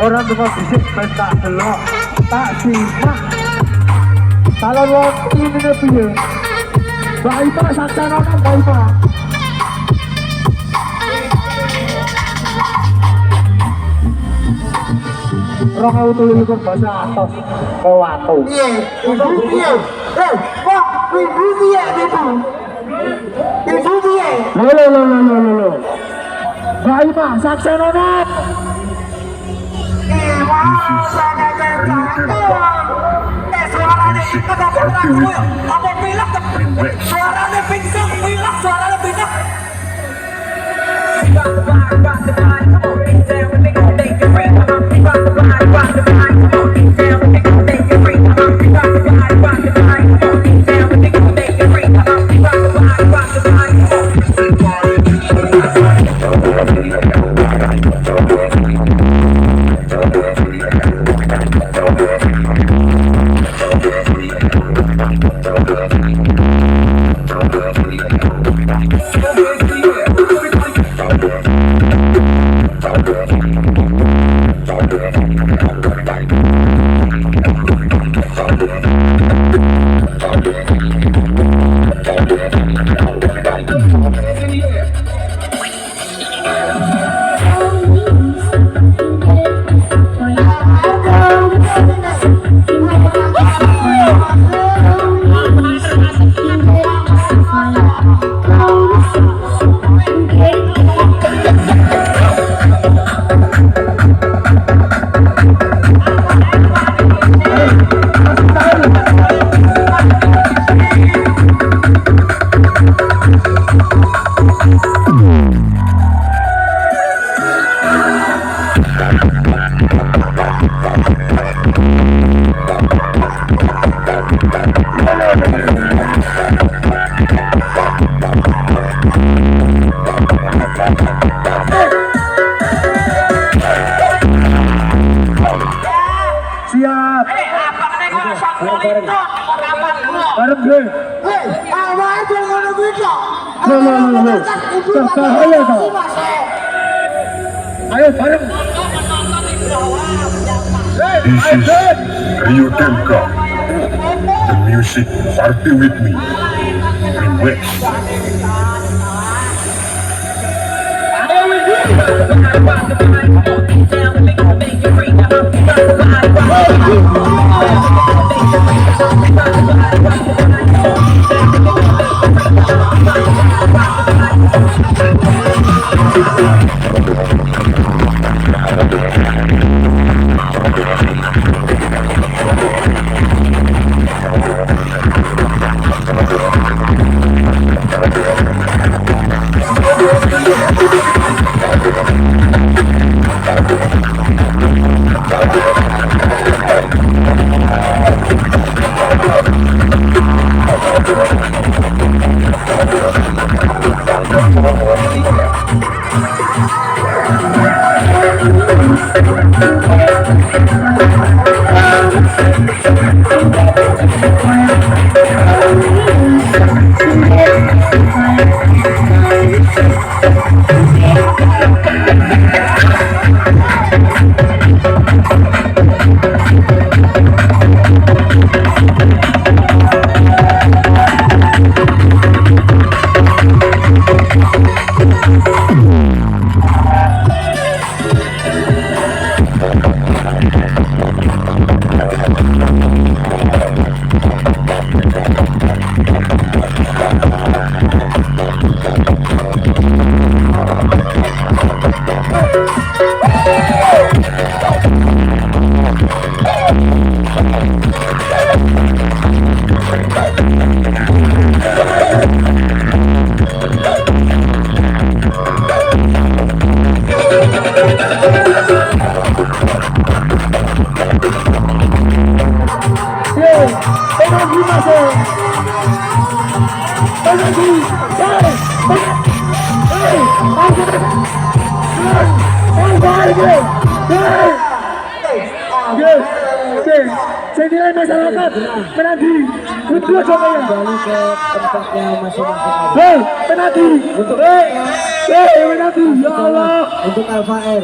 Orang cuma bisik tak delok, tak simak. Kalau waktu ini piye? Baik Pak saksana kan baik Pak. Rong auto likur bahasa atas kewatu. Iya, ibu dia. Kok ibu dia itu? Ibu dia. Lo. Baik Pak saksana kan. Suaranya pingsan, bilang suaranya pingsan. Siap. Bareng gue. Ayo bareng. This is Rio Temka. The music party with me. Relax. Yes. Oke. Senilai masyarakat menadi. Windu aja ya. Kembali ke tempatnya masing-masing. Hei, menadi. Hei, menadi. Ya Allah. Untuk Alfa R.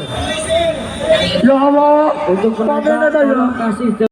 Ya Allah. Untuk Pameran penonton aja ya. tolong kasih